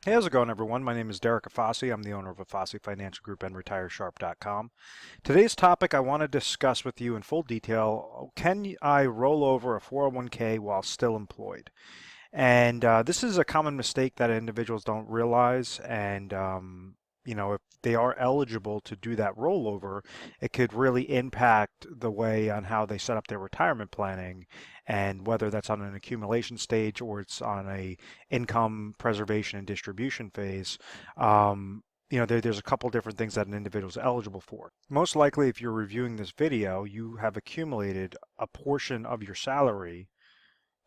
Hey, how's it going, everyone? My name is Derek Afasi. I'm the owner of Afasi Financial Group and RetireSharp.com. Today's topic I want to discuss with you in full detail, can I roll over a 401k while still employed? And this is a common mistake that individuals don't realize. And, if they are eligible to do that rollover, it could really impact the way on how they set up their retirement planning, and whether that's on an accumulation stage or it's on a income preservation and distribution phase. There's a couple different things that an individual is eligible for. Most likely, if you're reviewing this video, you have accumulated a portion of your salary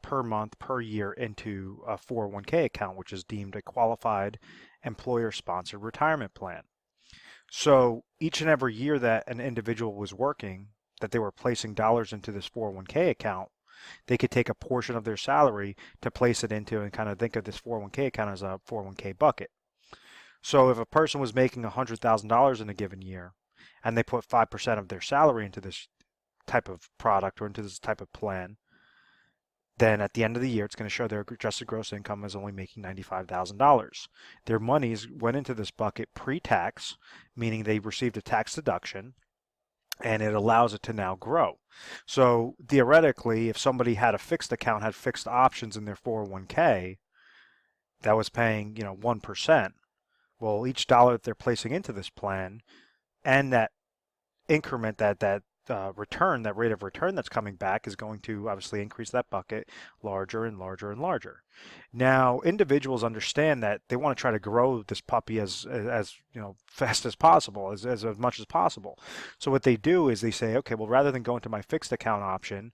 per month, per year into a 401k account, which is deemed a qualified employer-sponsored retirement plan. So each and every year that an individual was working, that they were placing dollars into this 401k account, they could take a portion of their salary to place it into and kind of think of this 401k account as a 401k bucket. So if a person was making $100,000 in a given year and they put 5% of their salary into this type of product or into this type of plan, then at the end of the year, it's going to show their adjusted gross income is only making $95,000. Their monies went into this bucket pre-tax, meaning they received a tax deduction, and it allows it to now grow. So theoretically, if somebody had a fixed account, had fixed options in their 401k that was paying, 1%, well, each dollar that they're placing into this plan and that increment, that return, that rate of return that's coming back is going to obviously increase that bucket larger and larger and larger. Now, individuals understand that they want to try to grow this puppy as fast as possible, as much as possible. So what they do is they say, okay, well, rather than going to my fixed account option,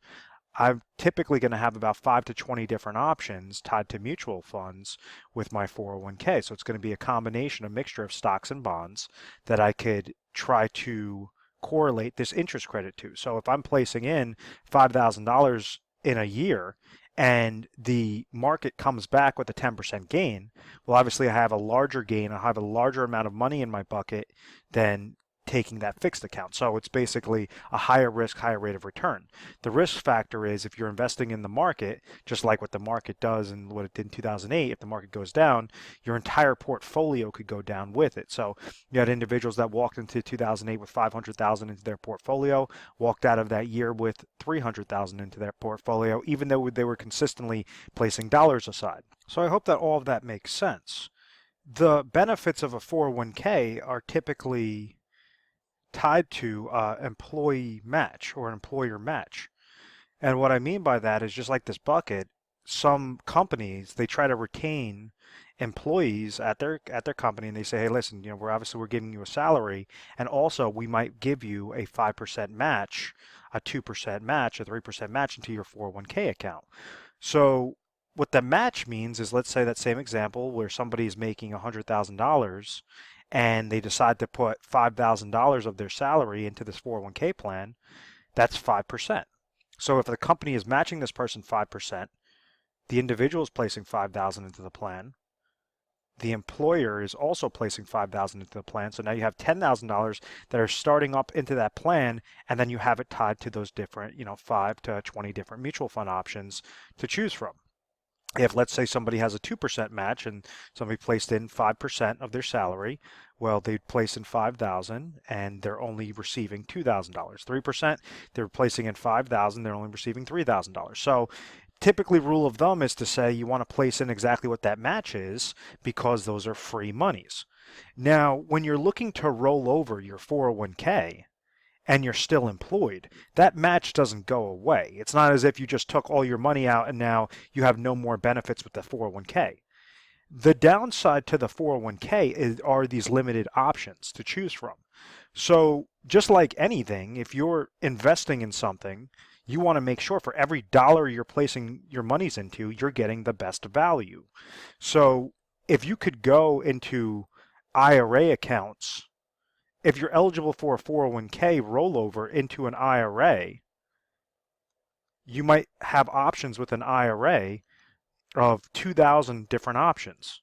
I'm typically going to have about 5 to 20 different options tied to mutual funds with my 401k. So it's going to be a combination, a mixture of stocks and bonds that I could try to correlate this interest credit to. So if I'm placing in $5,000 in a year and the market comes back with a 10% gain, well, obviously I have a larger gain. I have a larger amount of money in my bucket than taking that fixed account. So it's basically a higher risk, higher rate of return. The risk factor is if you're investing in the market, just like what the market does and what it did in 2008, if the market goes down, your entire portfolio could go down with it. So you had individuals that walked into 2008 with 500,000 into their portfolio, walked out of that year with 300,000 into their portfolio, even though they were consistently placing dollars aside. So I hope that all of that makes sense. The benefits of a 401k are typically tied to employee match or employer match. And what I mean by that is just like this bucket, some companies they try to retain employees at their company, and they say, hey, listen, we're giving you a salary, and also we might give you a 5% match, a 2% match, a 3% match into your 401k account. So what the match means is, let's say that same example where somebody is making $100,000 and they decide to put $5,000 of their salary into this 401k plan, that's 5%. So if the company is matching this person 5%, the individual is placing 5,000 into the plan. The employer is also placing 5,000 into the plan. So now you have $10,000 that are starting up into that plan, and then you have it tied to those different, 5 to 20 different mutual fund options to choose from. If, let's say, somebody has a 2% match and somebody placed in 5% of their salary, well, they'd place in 5,000 and they're only receiving $2,000. 3%, they're placing in 5,000, they're only receiving $3,000. So typically, rule of thumb is to say you want to place in exactly what that match is, because those are free monies. Now, when you're looking to roll over your 401k, and you're still employed, that match doesn't go away. It's not as if you just took all your money out and now you have no more benefits with the 401k. The downside to the 401k are these limited options to choose from. So just like anything, if you're investing in something, you want to make sure for every dollar you're placing your monies into, you're getting the best value. So if you could go into IRA accounts, if you're eligible for a 401k rollover into an IRA, you might have options with an IRA of 2,000 different options.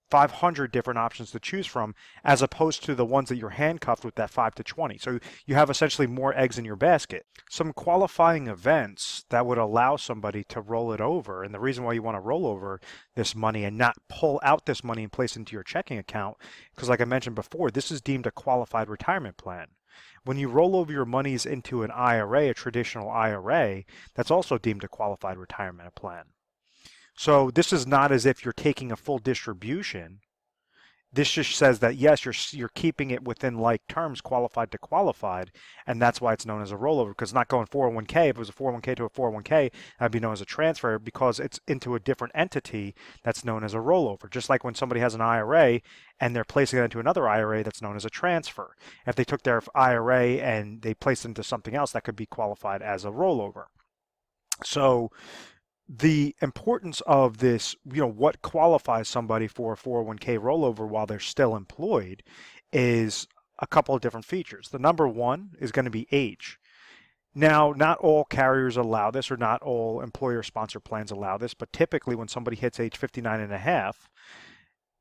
500 different options to choose from, as opposed to the ones that you're handcuffed with that 5 to 20. So you have essentially more eggs in your basket. Some qualifying events that would allow somebody to roll it over, and the reason why you want to roll over this money and not pull out this money and place it into your checking account, because like I mentioned before, this is deemed a qualified retirement plan. When you roll over your monies into an IRA, a traditional IRA, that's also deemed a qualified retirement plan. So this is not as if you're taking a full distribution. This just says that yes, you're keeping it within like terms, qualified to qualified, and that's why it's known as a rollover, because it's not going 401k. If it was a 401k to a 401k, that'd be known as a transfer, because it's into a different entity that's known as a rollover. Just like when somebody has an IRA and they're placing it into another IRA, that's known as a transfer. If they took their IRA and they placed it into something else, that could be qualified as a rollover. So the importance of this, what qualifies somebody for a 401k rollover while they're still employed, is a couple of different features. The number one is going to be age. Now, not all carriers allow this, or not all employer-sponsored plans allow this, but typically when somebody hits age 59 and a half,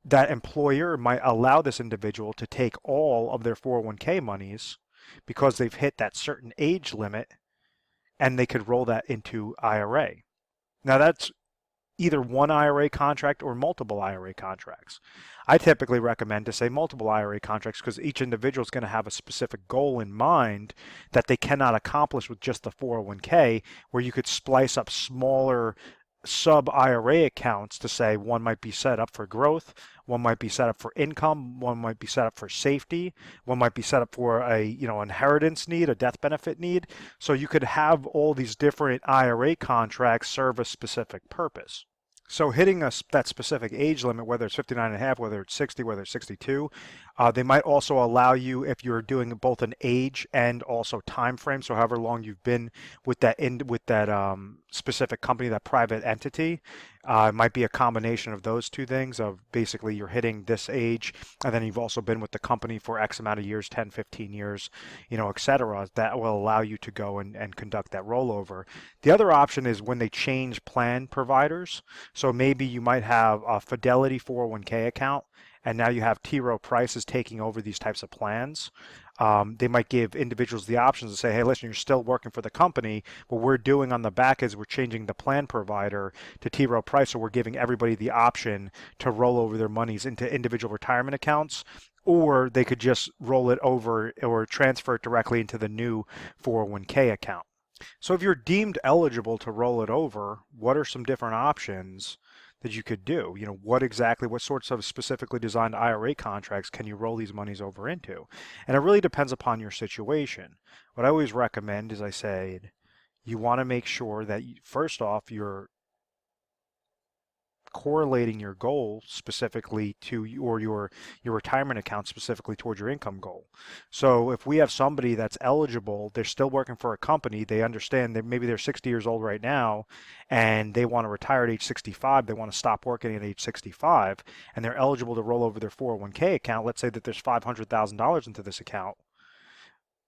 that employer might allow this individual to take all of their 401k monies because they've hit that certain age limit, and they could roll that into IRA. Now that's either one IRA contract or multiple IRA contracts. I typically recommend to say multiple IRA contracts, because each individual is going to have a specific goal in mind that they cannot accomplish with just the 401k, where you could splice up smaller sub-IRA accounts to say one might be set up for growth, one might be set up for income, one might be set up for safety, one might be set up for a inheritance need, a death benefit need. So you could have all these different IRA contracts serve a specific purpose. So hitting that specific age limit, whether it's 59 and a half, whether it's 60, whether it's 62, they might also allow you, if you're doing both an age and also time frame, so however long you've been with that specific company, that private entity, it might be a combination of those two things, of basically you're hitting this age and then you've also been with the company for X amount of years, 10, 15 years, etc. That will allow you to go and conduct that rollover. The other option is when they change plan providers. So maybe you might have a Fidelity 401k account, and now you have T. Rowe Price is taking over these types of plans. They might give individuals the options to say, hey, listen, you're still working for the company. What we're doing on the back is we're changing the plan provider to T. Rowe Price, so we're giving everybody the option to roll over their monies into individual retirement accounts, or they could just roll it over or transfer it directly into the new 401k account. So if you're deemed eligible to roll it over, what are some different options that you could do? What sorts of specifically designed IRA contracts can you roll these monies over into? And it really depends upon your situation. What I always recommend is, I said, you want to make sure that first off, you're correlating your goal specifically to your retirement account specifically towards your income goal. So if we have somebody that's eligible, they're still working for a company, they understand that maybe they're 60 years old right now and they want to retire at age 65, they want to stop working at age 65, and they're eligible to roll over their 401k account. Let's say that there's $500,000 into this account.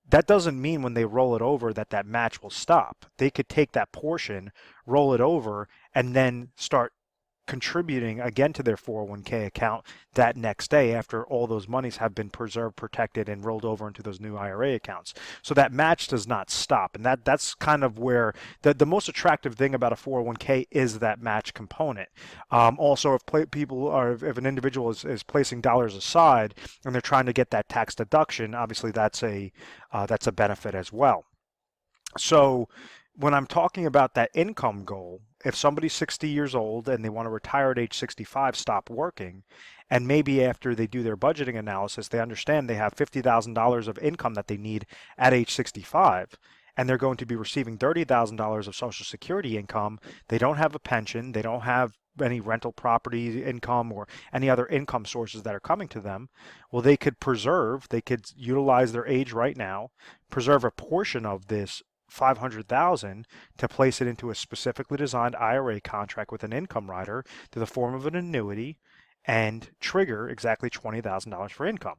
That doesn't mean when they roll it over that match will stop. They could take that portion, roll it over, and then start contributing again to their 401k account that next day after all those monies have been preserved, protected, and rolled over into those new IRA accounts. So that match does not stop, and that's kind of where the most attractive thing about a 401k is that match component. Also, if an individual is placing dollars aside and they're trying to get that tax deduction, obviously that's a benefit as well. So when I'm talking about that income goal, if somebody's 60 years old and they want to retire at age 65, stop working, and maybe after they do their budgeting analysis, they understand they have $50,000 of income that they need at age 65, and they're going to be receiving $30,000 of Social Security income. They don't have a pension. They don't have any rental property income or any other income sources that are coming to them. Well, they could utilize their age right now, preserve a portion of this $500,000 to place it into a specifically designed IRA contract with an income rider to the form of an annuity, and trigger exactly $20,000 for income.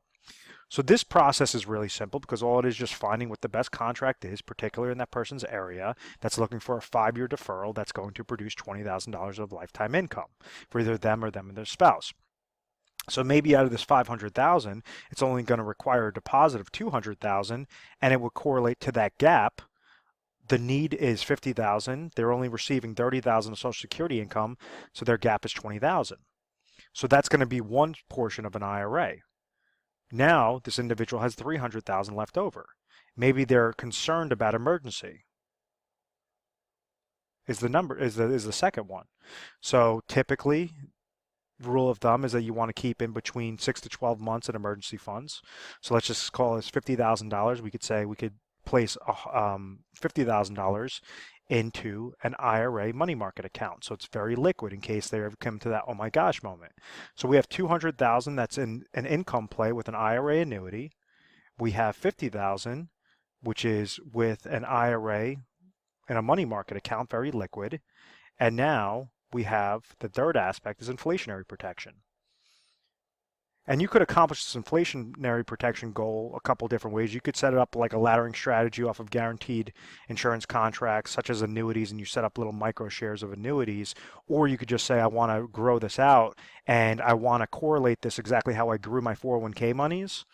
So this process is really simple, because all it is just finding what the best contract is, particularly in that person's area, that's looking for a 5-year deferral that's going to produce $20,000 of lifetime income for either them or their spouse. So maybe out of this 500,000, it's only going to require a deposit of 200,000, and it would correlate to that gap. The need is 50,000. They're only receiving 30,000 of Social Security income, so their gap is 20,000. So that's going to be one portion of an IRA. Now this individual has 300,000 left over. Maybe they're concerned about emergency. Is the second one. So typically, rule of thumb is that you want to keep in between 6 to 12 months in emergency funds. So let's just call this $50,000. We could say we could place $50,000 into an IRA money market account. So it's very liquid in case they ever come to that oh my gosh moment. So we have 200,000 that's in an income play with an IRA annuity. We have 50,000 which is with an IRA and a money market account, very liquid. And now we have the third aspect is inflationary protection. And you could accomplish this inflationary protection goal a couple different ways. You could set it up like a laddering strategy off of guaranteed insurance contracts, such as annuities, and you set up little micro shares of annuities. Or you could just say, I want to grow this out, and I want to correlate this exactly how I grew my 401k monies.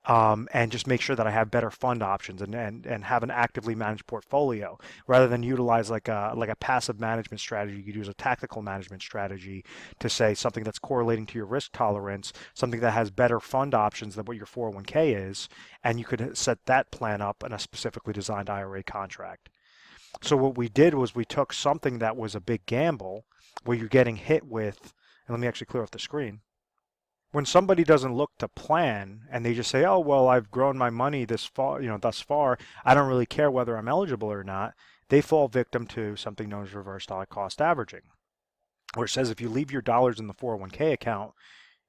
And just make sure that I have better fund options and have an actively managed portfolio rather than utilize like a passive management strategy. You could use a tactical management strategy to say something that's correlating to your risk tolerance, something that has better fund options than what your 401k is, and you could set that plan up in a specifically designed IRA contract. So what we did was we took something that was a big gamble where you're getting hit with, and let me actually clear off the screen. When somebody doesn't look to plan and they just say, oh, well, I've grown my money thus far, I don't really care whether I'm eligible or not, they fall victim to something known as reverse dollar cost averaging, where it says if you leave your dollars in the 401k account,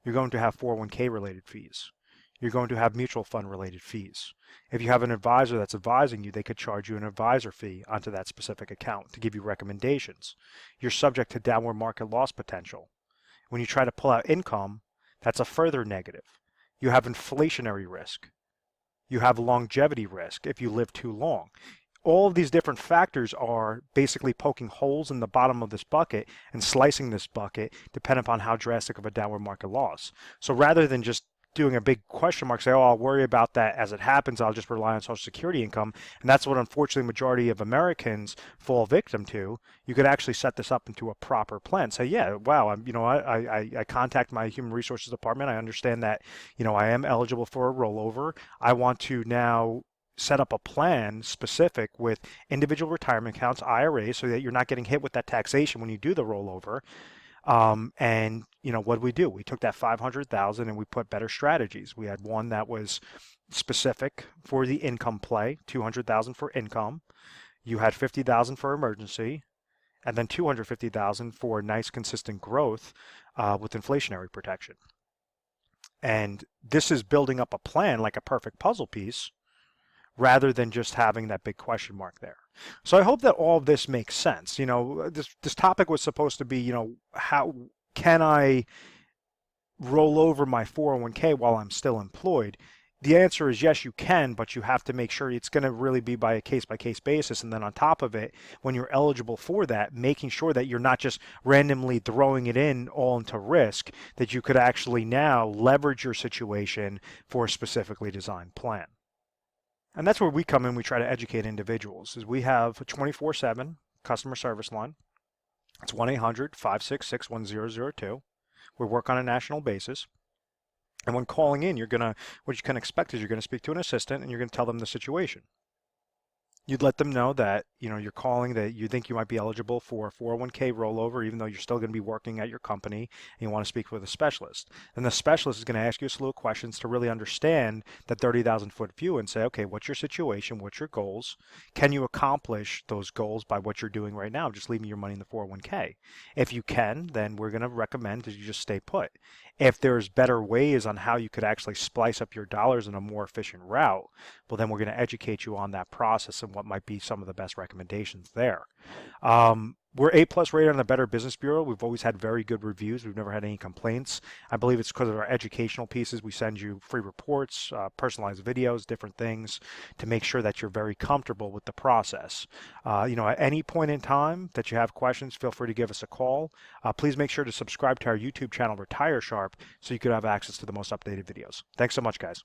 you're going to have 401k related fees. You're going to have mutual fund related fees. If you have an advisor that's advising you, they could charge you an advisor fee onto that specific account to give you recommendations. You're subject to downward market loss potential. When you try to pull out income, that's a further negative. You have inflationary risk. You have longevity risk if you live too long. All of these different factors are basically poking holes in the bottom of this bucket and slicing this bucket depending upon how drastic of a downward market loss. So rather than just doing a big question mark, say, oh, I'll worry about that as it happens, I'll just rely on Social Security income. And that's what unfortunately the majority of Americans fall victim to. You could actually set this up into a proper plan. Say, yeah, wow, I contact my human resources department. I understand that, I am eligible for a rollover. I want to now set up a plan specific with individual retirement accounts, IRAs, so that you're not getting hit with that taxation when you do the rollover. And what did we do? We took that 500,000 and we put better strategies. We had one that was specific for the income play, 200,000 for income. You had 50,000 for emergency, and then 250,000 for nice consistent growth with inflationary protection. And this is building up a plan like a perfect puzzle piece, rather than just having that big question mark there. So I hope that all of this makes sense. This topic was supposed to be, how can I roll over my 401k while I'm still employed? The answer is yes, you can, but you have to make sure it's going to really be by a case-by-case basis. And then on top of it, when you're eligible for that, making sure that you're not just randomly throwing it in all into risk, that you could actually now leverage your situation for a specifically designed plan. And that's where we come in. We try to educate individuals. Is we have a 24/7 customer service line. It's 1-800-566-1002. We work on a national basis. And when calling in, what you can expect is you're going to speak to an assistant and you're going to tell them the situation. You'd let them know that, you're calling, that you think you might be eligible for a 401k rollover, even though you're still going to be working at your company and you want to speak with a specialist. Then the specialist is going to ask you a slew of questions to really understand that 30,000 foot view and say, okay, what's your situation? What's your goals? Can you accomplish those goals by what you're doing right now, just leaving your money in the 401k? If you can, then we're going to recommend that you just stay put. If there's better ways on how you could actually splice up your dollars in a more efficient route, well, then we're going to educate you on that process and what might be some of the best recommendations there. We're A+ rated on the Better Business Bureau. We've always had very good reviews. We've never had any complaints. I believe it's because of our educational pieces. We send you free reports, personalized videos, different things to make sure that you're very comfortable with the process. At any point in time that you have questions, feel free to give us a call. Please make sure to subscribe to our YouTube channel, Retire Sharp, so you could have access to the most updated videos. Thanks so much, guys.